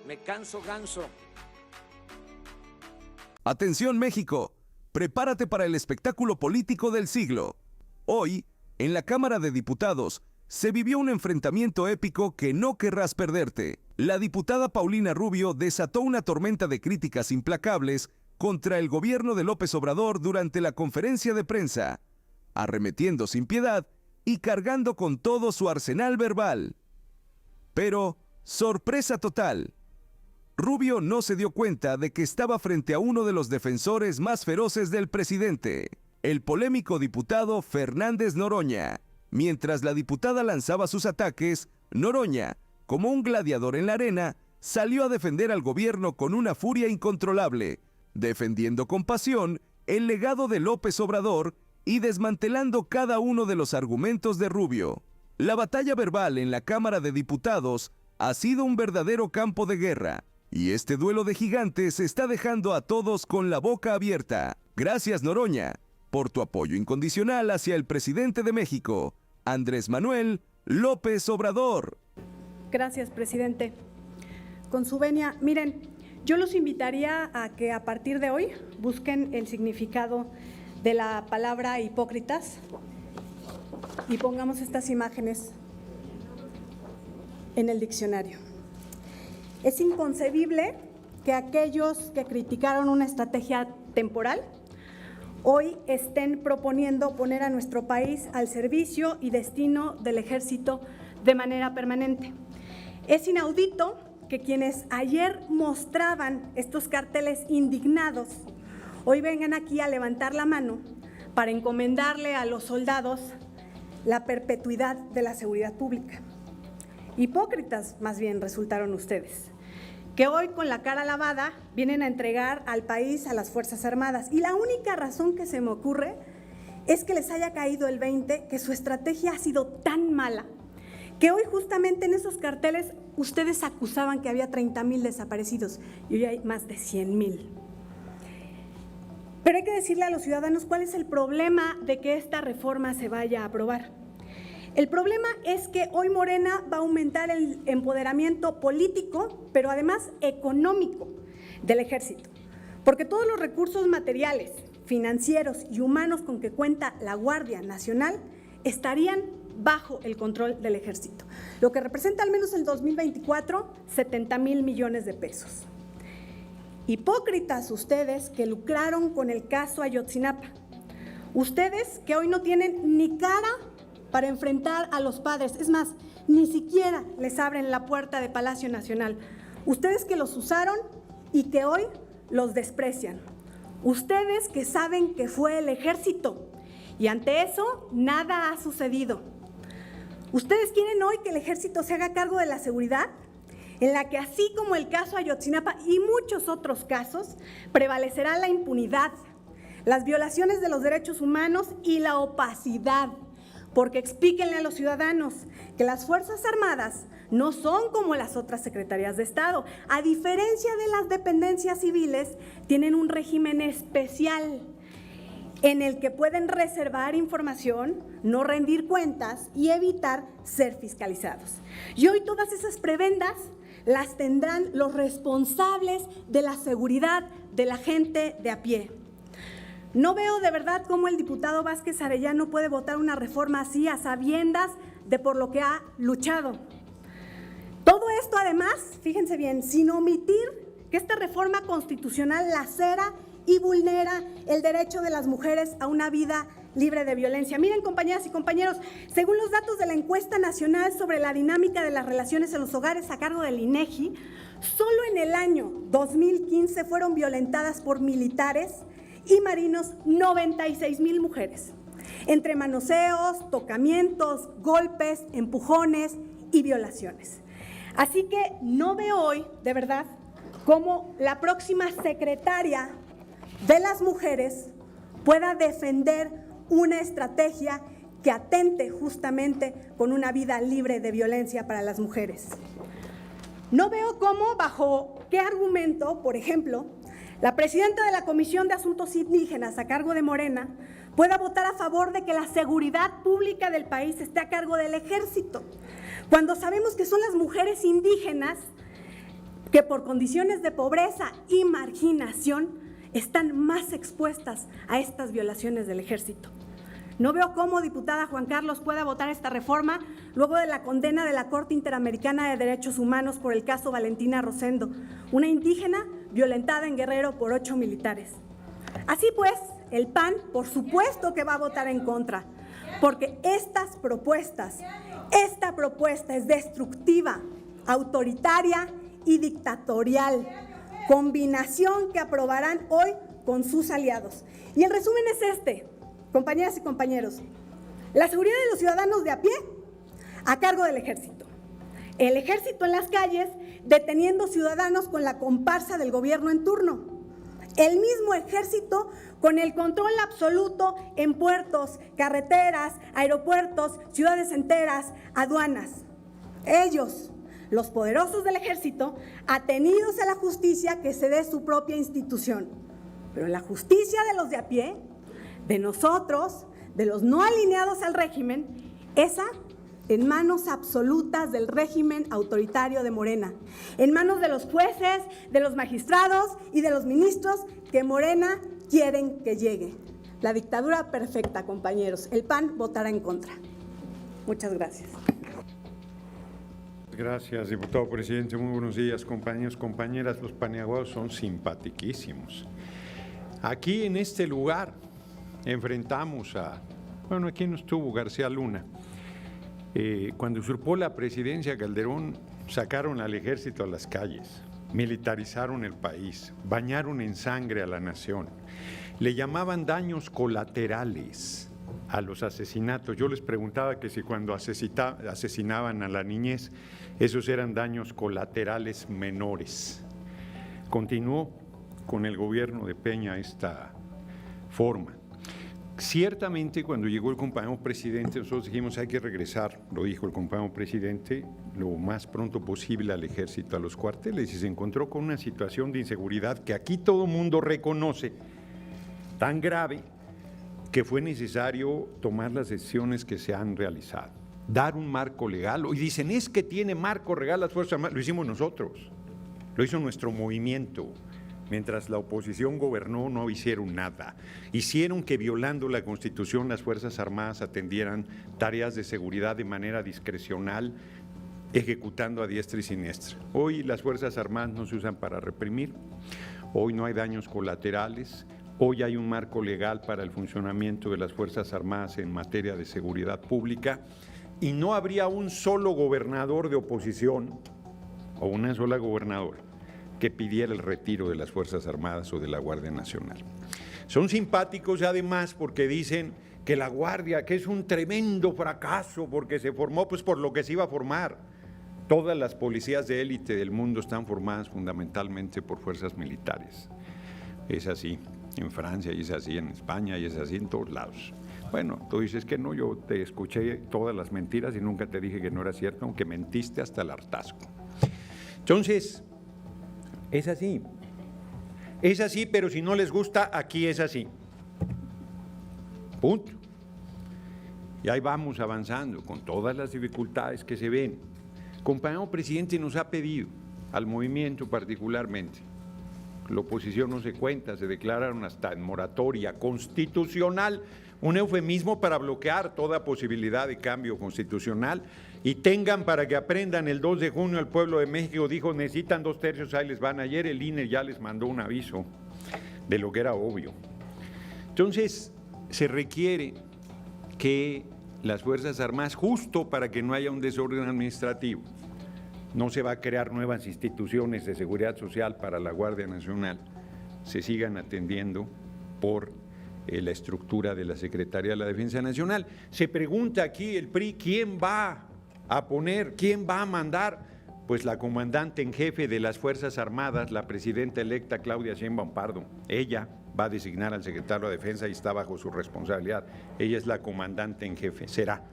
Me canso ganso. Atención México, prepárate para el espectáculo político del siglo. Hoy, en la Cámara de Diputados, se vivió un enfrentamiento épico que no querrás perderte. La diputada Paulina Rubio desató una tormenta de críticas implacables contra el gobierno de López Obrador durante la conferencia de prensa, arremetiendo sin piedad y cargando con todo su arsenal verbal. Pero, sorpresa total, Rubio no se dio cuenta de que estaba frente a uno de los defensores más feroces del presidente, el polémico diputado Fernández Noroña. Mientras la diputada lanzaba sus ataques, Noroña, como un gladiador en la arena, salió a defender al gobierno con una furia incontrolable, defendiendo con pasión el legado de López Obrador y desmantelando cada uno de los argumentos de Rubio. La batalla verbal en la Cámara de Diputados ha sido un verdadero campo de guerra, y este duelo de gigantes está dejando a todos con la boca abierta. Gracias, Noroña, por tu apoyo incondicional hacia el presidente de México, Andrés Manuel López Obrador. Gracias, presidente. Con su venia, miren, yo los invitaría a que a partir de hoy busquen el significado de la palabra hipócritas y pongamos estas imágenes en el diccionario. Es inconcebible que aquellos que criticaron una estrategia temporal hoy estén proponiendo poner a nuestro país al servicio y destino del ejército de manera permanente. Es inaudito que quienes ayer mostraban estos carteles indignados hoy vengan aquí a levantar la mano para encomendarle a los soldados la perpetuidad de la seguridad pública. Hipócritas, más bien, resultaron ustedes, que hoy con la cara lavada vienen a entregar al país a las Fuerzas Armadas. Y la única razón que se me ocurre es que les haya caído el 20, que su estrategia ha sido tan mala, que hoy justamente en esos carteles ustedes acusaban que había 30,000 desaparecidos y hoy hay más de 100,000. Pero hay que decirle a los ciudadanos cuál es el problema de que esta reforma se vaya a aprobar. El problema es que hoy Morena va a aumentar el empoderamiento político, pero además económico del ejército, porque todos los recursos materiales, financieros y humanos con que cuenta la Guardia Nacional estarían bajo el control del ejército, lo que representa al menos el 2024 70,000 millones de pesos. Hipócritas ustedes que lucraron con el caso Ayotzinapa, ustedes que hoy no tienen ni cara para enfrentar a los padres, es más, ni siquiera les abren la puerta de Palacio Nacional. Ustedes que los usaron y que hoy los desprecian. Ustedes que saben que fue el ejército y ante eso nada ha sucedido. ¿Ustedes quieren hoy que el ejército se haga cargo de la seguridad? En la que así como el caso Ayotzinapa y muchos otros casos, prevalecerá la impunidad, las violaciones de los derechos humanos y la opacidad. Porque explíquenle a los ciudadanos que las Fuerzas Armadas no son como las otras secretarías de Estado. A diferencia de las dependencias civiles, tienen un régimen especial en el que pueden reservar información, no rendir cuentas y evitar ser fiscalizados. Y hoy todas esas prebendas las tendrán los responsables de la seguridad de la gente de a pie. No veo de verdad cómo el diputado Vázquez Arellano puede votar una reforma así a sabiendas de por lo que ha luchado. Todo esto además, fíjense bien, sin omitir que esta reforma constitucional lacera y vulnera el derecho de las mujeres a una vida libre de violencia. Miren, compañeras y compañeros, según los datos de la encuesta nacional sobre la dinámica de las relaciones en los hogares a cargo del INEGI, solo en el año 2015 fueron violentadas por militares y marinos 96,000 mujeres, entre manoseos, tocamientos, golpes, empujones y violaciones. Así que no veo hoy, de verdad, cómo la próxima secretaria de las mujeres pueda defender una estrategia que atente justamente con una vida libre de violencia para las mujeres. No veo cómo, bajo qué argumento, por ejemplo, la presidenta de la Comisión de Asuntos Indígenas a cargo de Morena pueda votar a favor de que la seguridad pública del país esté a cargo del ejército, cuando sabemos que son las mujeres indígenas que por condiciones de pobreza y marginación están más expuestas a estas violaciones del ejército. No veo cómo, diputada Juan Carlos, pueda votar esta reforma luego de la condena de la Corte Interamericana de Derechos Humanos por el caso Valentina Rosendo, una indígena violentada en Guerrero por 8 militares. Así pues, el PAN, por supuesto que va a votar en contra, porque esta propuesta es destructiva, autoritaria y dictatorial, combinación que aprobarán hoy con sus aliados. Y el resumen es este, compañeras y compañeros: la seguridad de los ciudadanos de a pie a cargo del ejército. El ejército en las calles deteniendo ciudadanos con la comparsa del gobierno en turno. El mismo ejército con el control absoluto en puertos, carreteras, aeropuertos, ciudades enteras, aduanas. Ellos, los poderosos del ejército, atenidos a la justicia que se dé su propia institución. Pero la justicia de los de a pie, de nosotros, de los no alineados al régimen, esa en manos absolutas del régimen autoritario de Morena, en manos de los jueces, de los magistrados y de los ministros que Morena quieren que llegue. La dictadura perfecta, compañeros. El PAN votará en contra. Muchas gracias. Gracias, diputado presidente. Muy buenos días, compañeros, compañeras. Los paniaguados son simpatiquísimos. Aquí en este lugar enfrentamos a, bueno, aquí no estuvo García Luna. Cuando usurpó la presidencia Calderón, sacaron al ejército a las calles, militarizaron el país, bañaron en sangre a la nación. Le llamaban daños colaterales a los asesinatos. Yo les preguntaba que si cuando asesinaban a la niñez, esos eran daños colaterales menores. Continuó con el gobierno de Peña esta forma. Ciertamente, cuando llegó el compañero presidente, nosotros dijimos hay que regresar, lo dijo el compañero presidente, lo más pronto posible al ejército, a los cuarteles, y se encontró con una situación de inseguridad que aquí todo mundo reconoce, tan grave, que fue necesario tomar las decisiones que se han realizado, dar un marco legal. Hoy dicen, es que tiene marco legal las Fuerzas Armadas, lo hicimos nosotros, lo hizo nuestro movimiento. Mientras la oposición gobernó, no hicieron nada. Hicieron que, violando la Constitución, las Fuerzas Armadas atendieran tareas de seguridad de manera discrecional, ejecutando a diestra y siniestra. Hoy las Fuerzas Armadas no se usan para reprimir, hoy no hay daños colaterales, hoy hay un marco legal para el funcionamiento de las Fuerzas Armadas en materia de seguridad pública, y no habría un solo gobernador de oposición o una sola gobernadora que pidiera el retiro de las Fuerzas Armadas o de la Guardia Nacional. Son simpáticos además porque dicen que la Guardia, que es un tremendo fracaso porque se formó pues por lo que se iba a formar. Todas las policías de élite del mundo están formadas fundamentalmente por fuerzas militares. Es así en Francia, y es así en España, y es así en todos lados. Bueno, tú dices que no, yo te escuché todas las mentiras y nunca te dije que no era cierto, aunque mentiste hasta el hartazgo. Entonces, es así, pero si no les gusta, aquí es así. Punto. Y ahí vamos avanzando con todas las dificultades que se ven. Compañero presidente nos ha pedido, al movimiento particularmente, la oposición no se cuenta, se declararon hasta en moratoria constitucional, un eufemismo para bloquear toda posibilidad de cambio constitucional, y tengan para que aprendan, el 2 de junio el pueblo de México dijo necesitan 2/3, ahí les van. Ayer el INE ya les mandó un aviso de lo que era obvio. Entonces se requiere que las Fuerzas Armadas, justo para que no haya un desorden administrativo, no se va a crear nuevas instituciones de seguridad social para la Guardia Nacional, se sigan atendiendo por la estructura de la Secretaría de la Defensa Nacional. Se pregunta aquí el PRI, ¿quién va a poner, quién va a mandar? Pues la comandante en jefe de las Fuerzas Armadas, la presidenta electa Claudia Sheinbaum Pardo. Ella va a designar al secretario de Defensa y está bajo su responsabilidad. Ella es la comandante en jefe, será.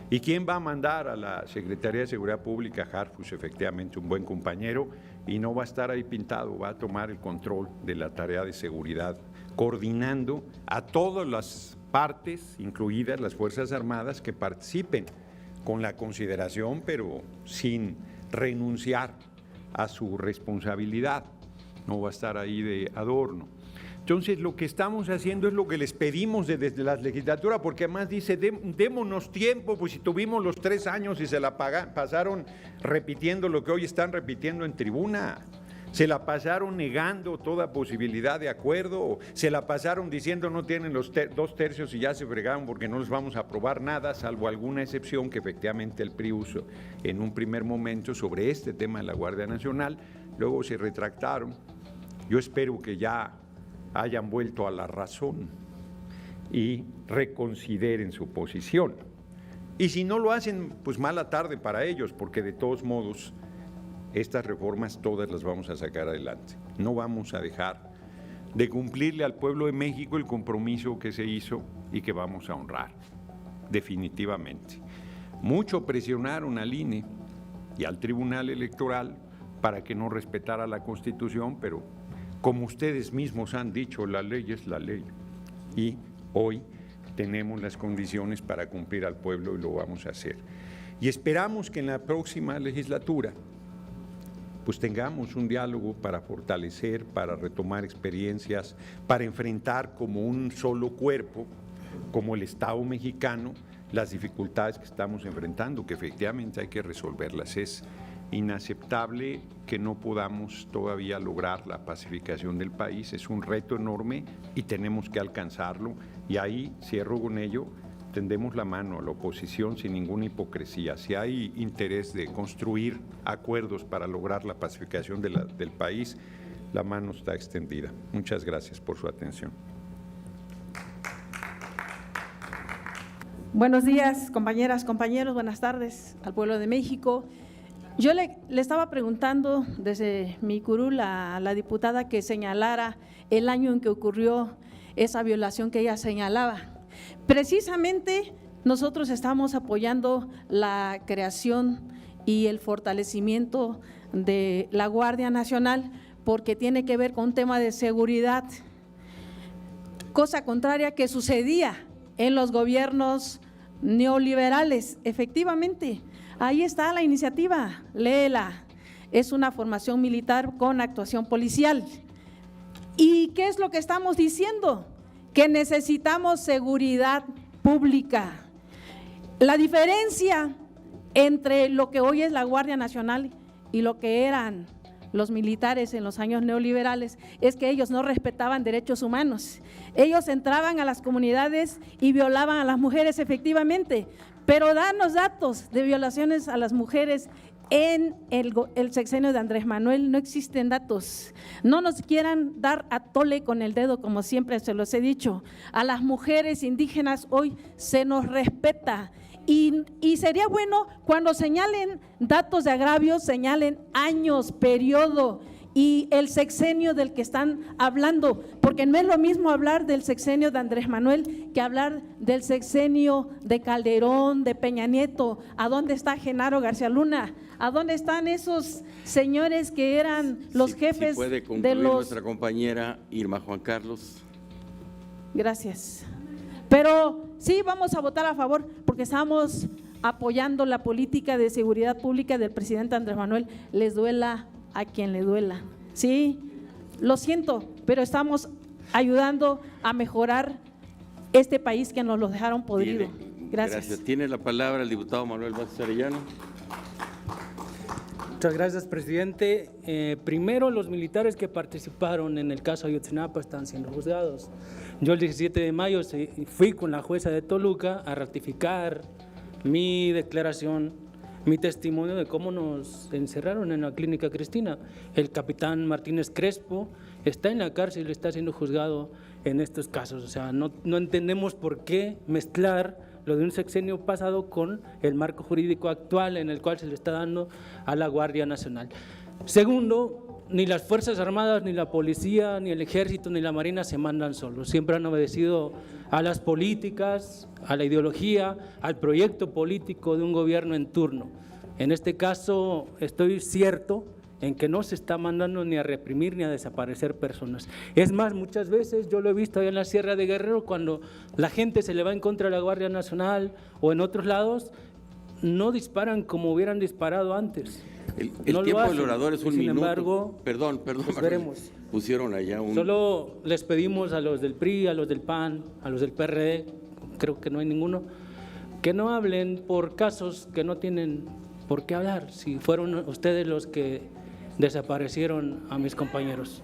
¿Y quién va a mandar a la Secretaría de Seguridad Pública? Harfuch, efectivamente un buen compañero, y no va a estar ahí pintado, va a tomar el control de la tarea de seguridad, coordinando a todas las partes, incluidas las Fuerzas Armadas, que participen con la consideración, pero sin renunciar a su responsabilidad, no va a estar ahí de adorno. Entonces, lo que estamos haciendo es lo que les pedimos desde la legislatura, porque además dice, démonos tiempo, pues si tuvimos los 3 años y se la pasaron repitiendo lo que hoy están repitiendo en tribuna, se la pasaron negando toda posibilidad de acuerdo, se la pasaron diciendo no tienen los 2 tercios y ya se fregaron porque no les vamos a aprobar nada, salvo alguna excepción que efectivamente el PRI usó en un primer momento sobre este tema de la Guardia Nacional, luego se retractaron. Yo espero que ya hayan vuelto a la razón y reconsideren su posición. Y si no lo hacen, pues mala tarde para ellos, porque de todos modos estas reformas todas las vamos a sacar adelante. No vamos a dejar de cumplirle al pueblo de México el compromiso que se hizo y que vamos a honrar, definitivamente. Mucho presionaron al INE y al Tribunal Electoral para que no respetara la Constitución, pero como ustedes mismos han dicho, la ley es la ley. Y hoy tenemos las condiciones para cumplir al pueblo y lo vamos a hacer. Y esperamos que en la próxima legislatura pues tengamos un diálogo para fortalecer, para retomar experiencias, para enfrentar como un solo cuerpo, como el Estado mexicano, las dificultades que estamos enfrentando, que efectivamente hay que resolverlas. Es inaceptable que no podamos todavía lograr la pacificación del país, es un reto enorme y tenemos que alcanzarlo, y ahí cierro con ello, tendemos la mano a la oposición sin ninguna hipocresía. Si hay interés de construir acuerdos para lograr la pacificación del país, la mano está extendida. Muchas gracias por su atención. Buenos días, compañeras, compañeros, buenas tardes al pueblo de México. Yo le estaba preguntando desde mi curul a la diputada que señalara el año en que ocurrió esa violación que ella señalaba. Precisamente nosotros estamos apoyando la creación y el fortalecimiento de la Guardia Nacional porque tiene que ver con un tema de seguridad, cosa contraria que sucedía en los gobiernos neoliberales. Efectivamente, ahí está la iniciativa, léela, es una formación militar con actuación policial. ¿Y qué es lo que estamos diciendo? Que necesitamos seguridad pública. La diferencia entre lo que hoy es la Guardia Nacional y lo que eran los militares en los años neoliberales es que ellos no respetaban derechos humanos. Ellos entraban a las comunidades y violaban a las mujeres efectivamente, pero danos datos de violaciones a las mujeres en el sexenio de Andrés Manuel, no existen datos. No nos quieran dar a tole con el dedo, como siempre se los he dicho. A las mujeres indígenas hoy se nos respeta y sería bueno cuando señalen datos de agravios, señalen años, periodo y el sexenio del que están hablando, porque no es lo mismo hablar del sexenio de Andrés Manuel que hablar del sexenio de Calderón, de Peña Nieto. ¿A dónde está Genaro García Luna? ¿A dónde están esos señores que eran los jefes puede concluir de los… nuestra compañera Irma Juan Carlos. Gracias. Pero sí vamos a votar a favor porque estamos apoyando la política de seguridad pública del presidente Andrés Manuel, les duela a quien le duela. Sí, lo siento, pero estamos ayudando a mejorar este país que nos lo dejaron podrido. Gracias. Tiene la palabra el diputado Manuel Vázquez Arellano. Muchas gracias, presidente. Primero, los militares que participaron en el caso Ayotzinapa están siendo juzgados. Yo el 17 de mayo fui con la jueza de Toluca a ratificar mi declaración, mi testimonio de cómo nos encerraron en la clínica Cristina. El capitán Martínez Crespo está en la cárcel y está siendo juzgado en estos casos. O sea, no entendemos por qué mezclar lo de un sexenio pasado con el marco jurídico actual en el cual se le está dando a la Guardia Nacional. Segundo, ni las Fuerzas Armadas, ni la Policía, ni el Ejército, ni la Marina se mandan solos. Siempre han obedecido a las políticas, a la ideología, al proyecto político de un gobierno en turno. En este caso, estoy cierto en que no se está mandando ni a reprimir ni a desaparecer personas. Es más, muchas veces yo lo he visto allá en la Sierra de Guerrero, cuando la gente se le va en contra de la Guardia Nacional o en otros lados, no disparan como hubieran disparado antes. El No lo tiempo del hacen. orador es un Sin minuto. embargo, Perdón, pues Manuel. veremos. Pusieron allá un... Solo les pedimos a los del PRI, a los del PAN, a los del PRD, creo que no hay ninguno, que no hablen por casos que no tienen por qué hablar, si fueron ustedes los que desaparecieron a mis compañeros.